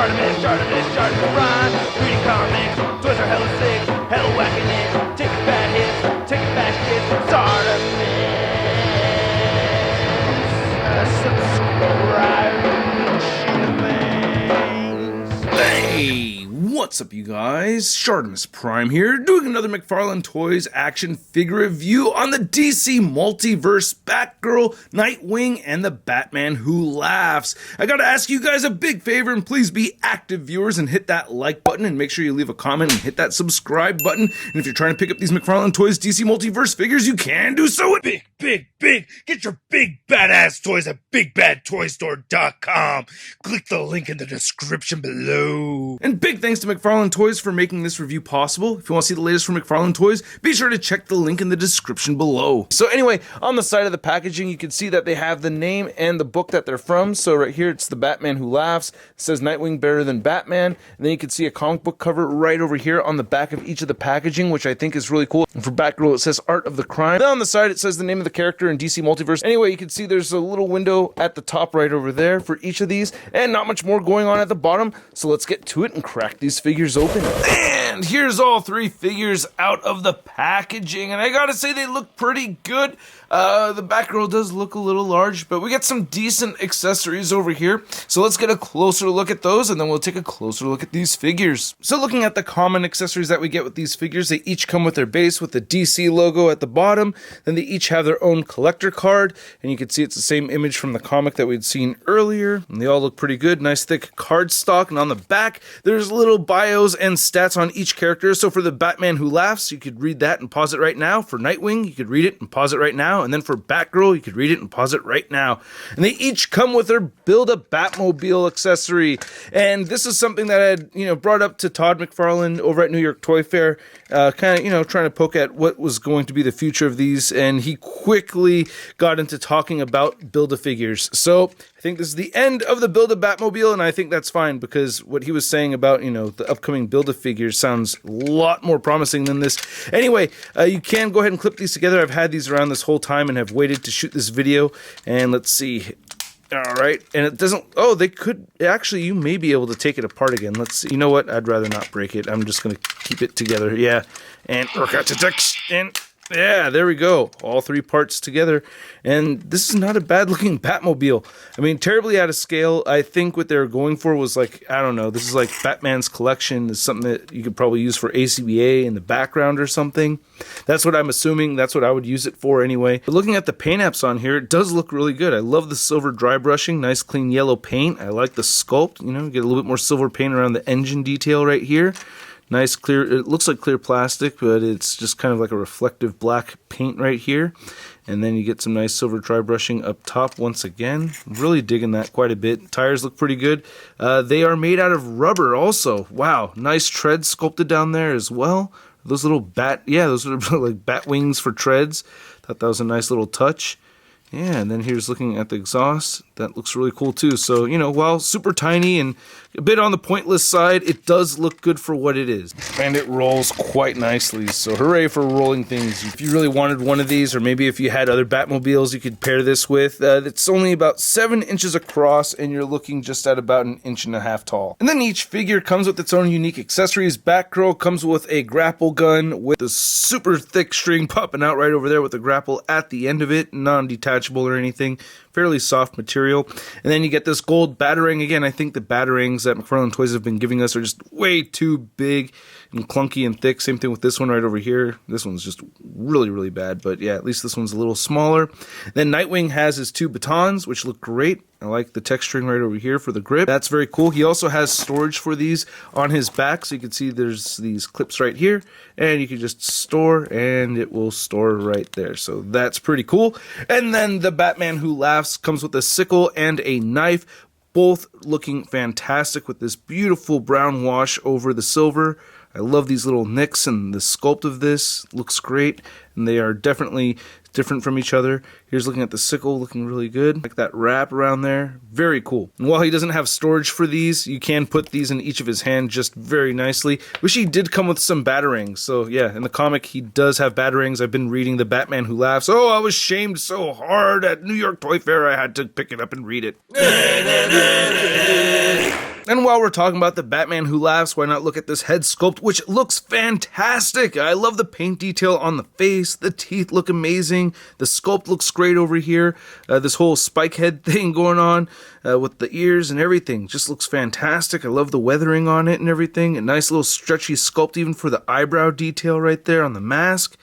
ShartimusPrime. Reading comics, toys are hella sick, hella whacking it. Taking bad hits, taking bad shit. Subscribe. Hey, what's up you guys? ShartimusPrime here, doing another McFarlane Toys action figure review on the DC Multiverse, Batgirl, Nightwing, and the Batman Who Laughs. I gotta ask you guys a big favor, and please be active viewers and hit that like button, and make sure you leave a comment and hit that subscribe button. And if you're trying to pick up these McFarlane Toys DC Multiverse figures, you can do so at big. Get your big badass toys at BigBadToyStore.com. Click the link in the description below. And big thanks to McFarlane Toys for making this review possible. If you want to see the latest from McFarlane Toys, be sure to check the link in the description below. So anyway, on the side of the packaging, you can see that they have the name and the book that they're from. So right here, it's the Batman Who Laughs. It says Nightwing Better Than Batman. And then you can see a comic book cover right over here on the back of each of the packaging, which I think is really cool. And for Batgirl, it says Art of the Crime. Then on the side, it says the name of the character in DC Multiverse. Anyway, you can see there's a little window at the top right over there for each of these, and not much more going on at the bottom. So let's get to it and crack these figures open. And here's all three figures out of the packaging, and I gotta say they look pretty good. The Batgirl does look a little large, but we got some decent accessories over here. So let's get a closer look at those, and then we'll take a closer look at these figures. So looking at the common accessories that we get with these figures, they each come with their base with the DC logo at the bottom. Then they each have their own collector card, and you can see it's the same image from the comic that we'd seen earlier. And they all look pretty good. Nice thick card stock, and on the back, there's little bios and stats on each character. So for the Batman Who Laughs, you could read that and pause it right now. For Nightwing, you could read it and pause it right now. And then for Batgirl, you could read it and pause it right now. And they each come with their Build-A-Batmobile accessory. And this is something that I had, brought up to Todd McFarlane over at New York Toy Fair, trying to poke at what was going to be the future of these. And he quickly got into talking about Build-A-Figures. So I think this is the end of the Build-A-Batmobile, and I think that's fine, because what he was saying about, the upcoming Build-A-Figures sounds a lot more promising than this. Anyway, you can go ahead and clip these together. I've had these around this whole time and have waited to shoot this video, and let's see. All right, and it doesn't, they could, actually, you may be able to take it apart again. Let's see. You know what? I'd rather not break it. I'm just going to keep it together. Yeah, and yeah, there we go. All three parts together. And this is not a bad looking Batmobile. I mean, terribly out of scale. I think what they were going for was like, I don't know, this is like Batman's collection is something that you could probably use for ACBA in the background or something. That's what I'm assuming. That's what I would use it for anyway. But looking at the paint apps on here, it does look really good. I love the silver dry brushing. Nice clean yellow paint. I like the sculpt. Get a little bit more silver paint around the engine detail right here. Nice clear, it looks like clear plastic, but it's just kind of like a reflective black paint right here. And then you get some nice silver dry brushing up top once again. really digging that quite a bit. Tires look pretty good. They are made out of rubber also. Wow, nice treads sculpted down there as well. Those little those are like bat wings for treads. Thought that was a nice little touch. Yeah, and then here's looking at the exhaust. That looks really cool too. So, while super tiny and a bit on the pointless side, it does look good for what it is. And it rolls quite nicely. So hooray for rolling things. If you really wanted one of these, or maybe if you had other Batmobiles you could pair this with, it's only about 7 inches across, and you're looking just at about 1.5 inches tall. And then each figure comes with its own unique accessories. Batgirl comes with a grapple gun with a super thick string popping out right over there with the grapple at the end of it, non-detachable or anything. Fairly soft material. And then you get this gold Batarang. Again, I think the Batarangs that McFarlane Toys have been giving us are just way too big and clunky and thick. Same thing with this one right over here. This one's just really, really bad. But yeah, at least this one's a little smaller. Then Nightwing has his 2 batons, which look great. I like the texturing right over here for the grip. That's very cool. He also has storage for these on his back. So you can see there's these clips right here. And you can just store, and it will store right there. So that's pretty cool. And then the Batman Who Laughs comes with a sickle and a knife. Both looking fantastic with this beautiful brown wash over the silver. I love these little nicks, and the sculpt of this looks great, and they are definitely different from each other. Here's looking at the sickle, looking really good. Like that wrap around there, very cool. And while he doesn't have storage for these, you can put these in each of his hands just very nicely. Wish he did come with some Batarangs. So yeah, in the comic, he does have Batarangs. I've been reading The Batman Who Laughs. Oh, I was shamed so hard at New York Toy Fair, I had to pick it up and read it. And while we're talking about the Batman Who Laughs, why not look at this head sculpt, which looks fantastic. I love the paint detail on the face. The teeth look amazing. The sculpt looks great over here. This whole spike head thing going on with the ears and everything just looks fantastic. I love the weathering on it and everything. A nice little stretchy sculpt even for the eyebrow detail right there on the mask.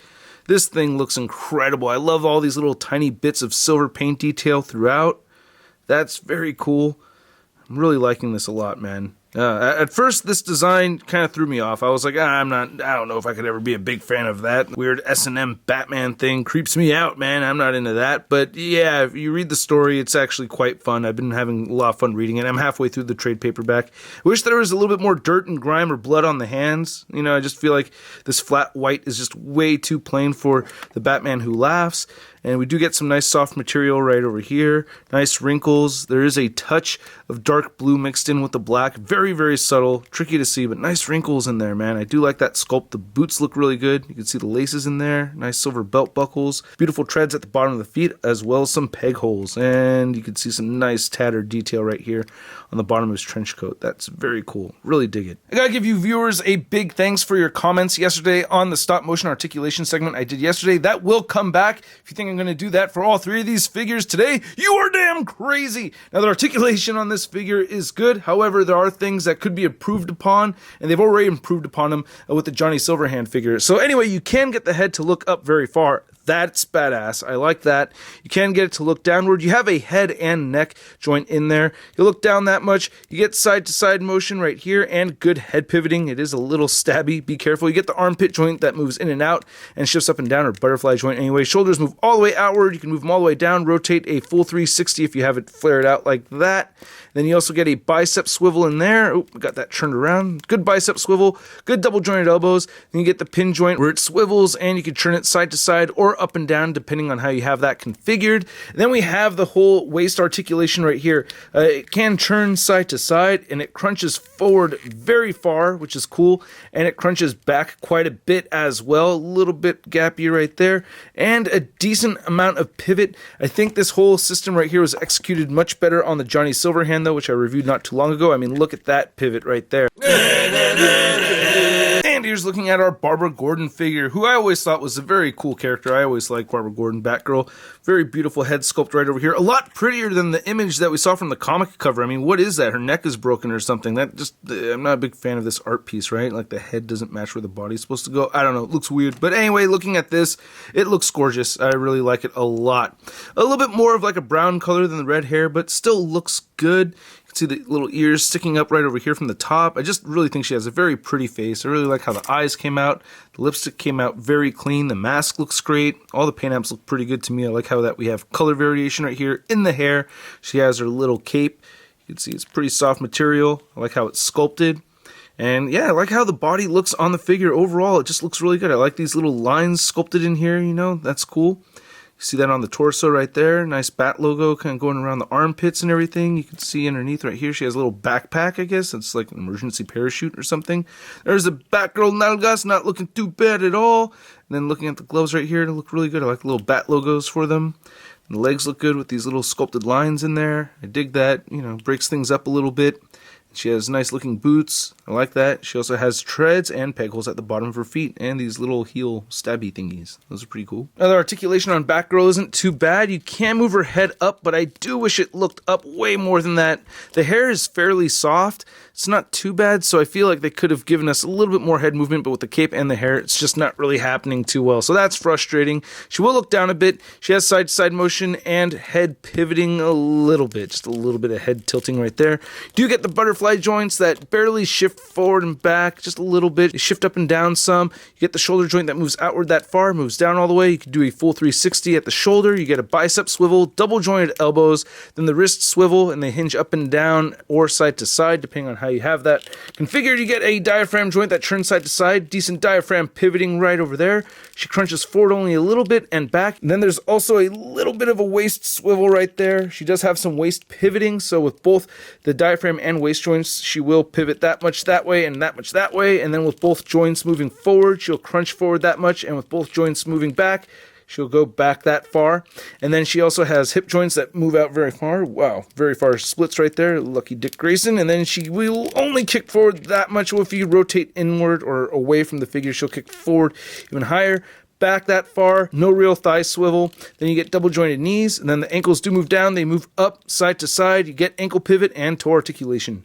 This thing looks incredible. I love all these little tiny bits of silver paint detail throughout. That's very cool. I'm really liking this a lot, man. At first, this design kind of threw me off. I was like, I don't know if I could ever be a big fan of that. Weird S&M Batman thing creeps me out, man. I'm not into that. But yeah, if you read the story, it's actually quite fun. I've been having a lot of fun reading it. I'm halfway through the trade paperback. I wish there was a little bit more dirt and grime or blood on the hands. You know, I just feel like this flat white is just way too plain for the Batman Who Laughs. And we do get some nice soft material right over here. Nice wrinkles. There is a touch of dark blue mixed in with the black. Very, very subtle. Tricky to see, but nice wrinkles in there, man. I do like that sculpt. The boots look really good. You can see the laces in there. Nice silver belt buckles. Beautiful treads at the bottom of the feet, as well as some peg holes. And you can see some nice tattered detail right here on the bottom of his trench coat. That's very cool. Really dig it. I gotta give you viewers a big thanks for your comments yesterday on the stop motion articulation segment I did yesterday. That will come back. If you think I'm going to do that for all three of these figures today, you are damn crazy. Now, the articulation on this figure is good. However, there are things that could be improved upon, and they've already improved upon them with the Johnny Silverhand figure. So anyway, you can get the head to look up very far. That's badass. I like that. You can get it to look downward. You have a head and neck joint in there. You look down that much. You get side-to-side motion right here and good head pivoting. It is a little stabby. Be careful. You get the armpit joint that moves in and out and shifts up and down, or butterfly joint anyway. Shoulders move all the way outward. You can move them all the way down. Rotate a full 360 if you have it flared out like that. Then you also get a bicep swivel in there. Oh, got that turned around. Good bicep swivel. Good double jointed elbows. Then you get the pin joint where it swivels, and you can turn it side to side or up and down depending on how you have that configured. And then we have the whole waist articulation right here. It can turn side to side, and it crunches forward very far, which is cool. And it crunches back quite a bit as well. A little bit gappy right there. And a decent amount of pivot. I think this whole system right here was executed much better on the Johnny Silverhand, though, which I reviewed not too long ago. I mean, look at that pivot right there. And here's looking at our Barbara Gordon figure, who I always thought was a very cool character. I always liked Barbara Gordon, Batgirl. Very beautiful head sculpt right over here. A lot prettier than the image that we saw from the comic cover. I mean, what is that? Her neck is broken or something. That just, I'm not a big fan of this art piece, right? Like the head doesn't match where the body's supposed to go. I don't know. It looks weird. But anyway, looking at this, it looks gorgeous. I really like it a lot. A little bit more of like a brown color than the red hair, but still looks good. You can see the little ears sticking up right over here from the top. I just really think she has a very pretty face. I really like how the eyes came out. The lipstick came out very clean. The mask looks great. All the paint apps look pretty good to me. I like how that we have color variation right here in the hair. She has her little cape. You can see it's pretty soft material. I like how it's sculpted. And yeah, I like how the body looks on the figure overall. It just looks really good. I like these little lines sculpted in here, you know, that's cool. You see that on the torso right there. Nice bat logo kind of going around the armpits and everything. You can see underneath right here, she has a little backpack, I guess. It's like an emergency parachute or something. There's the Batgirl nalgas, not looking too bad at all. And then looking at the gloves right here, they look really good. I like the little bat logos for them. And the legs look good with these little sculpted lines in there. I dig that, you know, breaks things up a little bit. She has nice looking boots. I like that. She also has treads and peg holes at the bottom of her feet and these little heel stabby thingies. Those are pretty cool. Now, the articulation on Batgirl isn't too bad. You can move her head up, but I do wish it looked up way more than that. The hair is fairly soft. It's not too bad, so I feel like they could have given us a little bit more head movement, but with the cape and the hair, it's just not really happening too well. So that's frustrating. She will look down a bit. She has side-to-side motion and head pivoting a little bit. Just a little bit of head tilting right there. You do get the butterfly joints that barely shift forward and back just a little bit. They shift up and down some. You get the shoulder joint that moves outward that far, moves down all the way. You can do a full 360 at the shoulder. You get a bicep swivel, double jointed elbows, then the wrist swivel, and they hinge up and down or side to side, depending on how you have that configured. You get a diaphragm joint that turns side to side. Decent diaphragm pivoting right over there. She crunches forward only a little bit and back. And then there's also a little bit of a waist swivel right there. She does have some waist pivoting, so with both the diaphragm and waist joints, she will pivot that much that way and that much that way. And then with both joints moving forward, she'll crunch forward that much, and with both joints moving back, she'll go back that far. And then she also has hip joints that move out very far. Wow, very far splits right there. Lucky Dick Grayson. And then she will only kick forward that much. Well, if you rotate inward or away from the figure, she'll kick forward even higher. Back that far, no real thigh swivel. Then you get double jointed knees, and then the ankles do move down. They move up side to side. You get ankle pivot and toe articulation.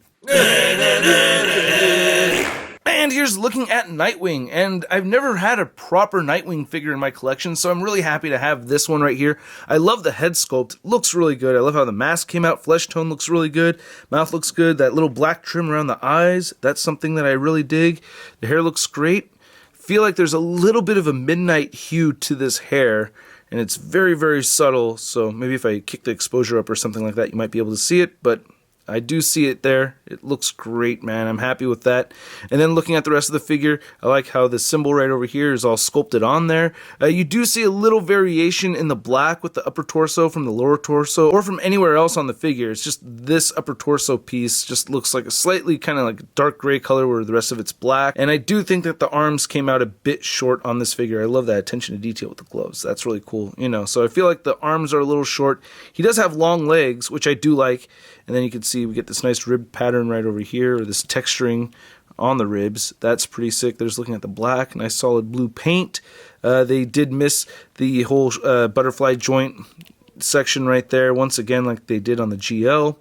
And here's looking at Nightwing, and I've never had a proper Nightwing figure in my collection, so I'm really happy to have this one right here. I love the head sculpt, looks really good. I love how the mask came out, flesh tone looks really good, mouth looks good, that little black trim around the eyes, that's something that I really dig. The hair looks great. Feel like there's a little bit of a midnight hue to this hair, and it's very, very subtle, so maybe if I kick the exposure up or something like that, you might be able to see it, but I do see it there. It looks great, man. I'm happy with that. And then looking at the rest of the figure, I like how the symbol right over here is all sculpted on there. You do see a little variation in the black with the upper torso from the lower torso or from anywhere else on the figure. It's just this upper torso piece just looks like a slightly kind of like dark gray color where the rest of it's black. And I do think that the arms came out a bit short on this figure. I love that attention to detail with the gloves. That's really cool, you know. So I feel like the arms are a little short. He does have long legs, which I do like. And then you can see we get this nice rib pattern right over here, or this texturing on the ribs. That's pretty sick. There's looking at the black, nice solid blue paint. They did miss the whole butterfly joint section right there, once again like they did on the GL.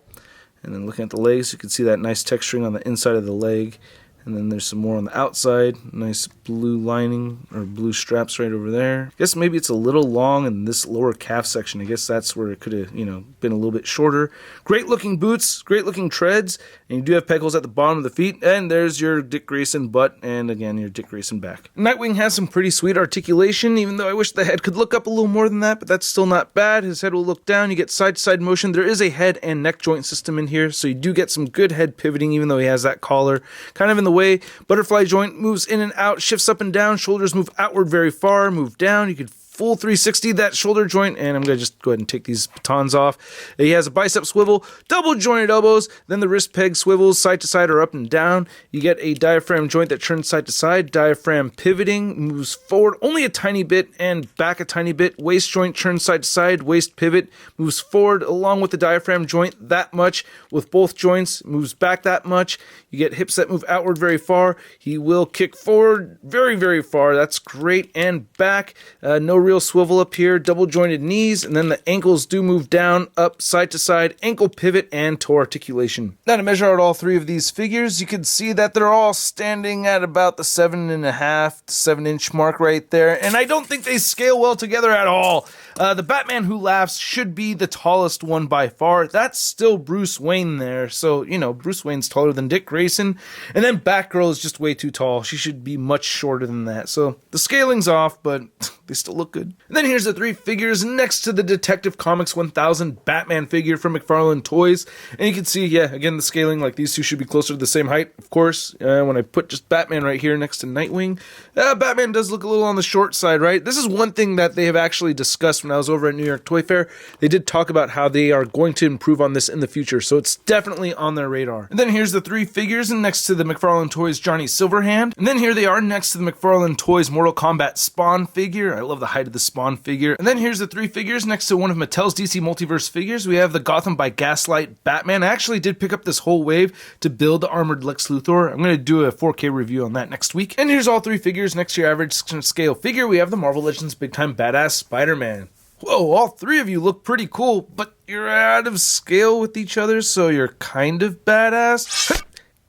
And then looking at the legs, you can see that nice texturing on the inside of the leg. And then there's some more on the outside. Nice blue lining or blue straps right over there. I guess maybe it's a little long in this lower calf section. I guess that's where it could have, you know, been a little bit shorter. Great looking boots, great looking treads. And you do have pegals at the bottom of the feet. And there's your Dick Grayson butt and again your Dick Grayson back. Nightwing has some pretty sweet articulation, even though I wish the head could look up a little more than that, but that's still not bad. His head will look down. You get side to side motion. There is a head and neck joint system in here, so you do get some good head pivoting even though he has that collar kind of in the way. Butterfly joint moves in and out, shifts up and down, shoulders move outward very far, move down. You could full 360 that shoulder joint, and I'm going to just go ahead and take these batons off. He has a bicep swivel, double jointed elbows, then the wrist peg swivels side to side or up and down. You get a diaphragm joint that turns side to side, diaphragm pivoting, moves forward only a tiny bit and back a tiny bit. Waist joint turns side to side, waist pivot, moves forward along with the diaphragm joint that much. With both joints, moves back that much. You get hips that move outward very far. He will kick forward very, very far. That's great. And back, no real swivel up here, double jointed knees, and then the ankles do move down, up, side to side, ankle pivot, and toe articulation. Now to measure out all three of these figures, you can see that they're all standing at about the 7.5 to 7 inch mark right there, and I don't think they scale well together at all. The Batman Who Laughs should be the tallest one by far. That's still Bruce Wayne there, so, you know, Bruce Wayne's taller than Dick Grayson, and then Batgirl is just way too tall. She should be much shorter than that, so the scaling's off, but they still look good. And then here's the three figures next to the Detective Comics 1000 Batman figure from McFarlane Toys. And you can see, yeah, again, the scaling, like these two should be closer to the same height, of course. When I put just Batman right here next to Nightwing, Batman does look a little on the short side, right? This is one thing that they have actually discussed when I was over at New York Toy Fair. They did talk about how they are going to improve on this in the future, so it's definitely on their radar. And then here's the three figures next to the McFarlane Toys Johnny Silverhand. And then here they are next to the McFarlane Toys Mortal Kombat Spawn figure. I love the height of the Spawn figure. And then here's the three figures next to one of Mattel's DC Multiverse figures. We have the Gotham by Gaslight Batman. I actually did pick up this whole wave to build the armored Lex Luthor. I'm going to do a 4K review on that next week. And here's all three figures next to your average scale figure. We have the Marvel Legends Big Time Badass Spider-Man. Whoa, all three of you look pretty cool, but you're out of scale with each other, so you're kind of badass.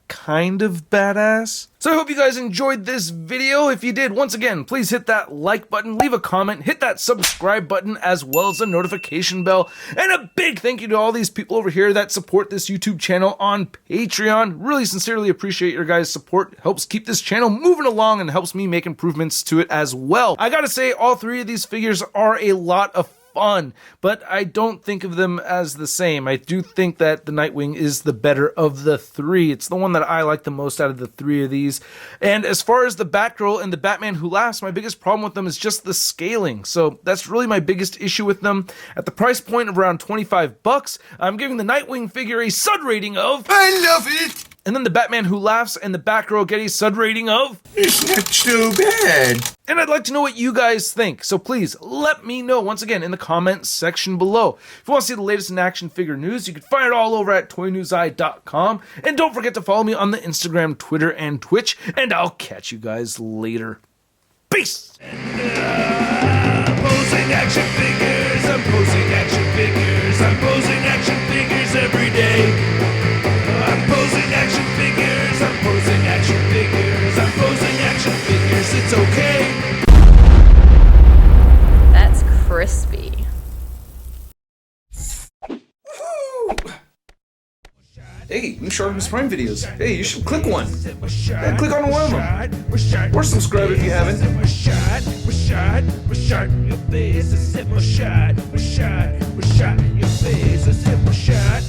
Kind of badass. So I hope you guys enjoyed this video. If you did, once again, please hit that like button, leave a comment, hit that subscribe button, as well as the notification bell. And a big thank you to all these people over here that support this YouTube channel on Patreon. Really sincerely appreciate your guys' support. It helps keep this channel moving along and helps me make improvements to it as well. I gotta say, all three of these figures are a lot of fun, but I don't think of them as the same. I do think that the Nightwing is the better of the three. It's the one that I like the most out of the three of these. And as far as the Batgirl and the Batman Who Laughs, my biggest problem with them is just the scaling. So that's really my biggest issue with them. At the price point of around $25, I'm giving the Nightwing figure a sud rating of I love it! And then the Batman Who Laughs and the Batgirl get a sud rating of... It's not so bad. And I'd like to know what you guys think, so please let me know once again in the comments section below. If you want to see the latest in action figure news, you can find it all over at toynewseye.com. And don't forget to follow me on the Instagram, Twitter, and Twitch. And I'll catch you guys later. Peace! I'm posing action figures, I'm posing action figures, I'm posing action figures every day. I'm posing action figures, I'm posing action figures, I'm posing action figures, it's okay. That's crispy. Hey, new ShartimusPrime videos. Hey, you should click one. Yeah, click on one of them. Or subscribe if you haven't. Your face, a sip more shot, your face, a sip more shot,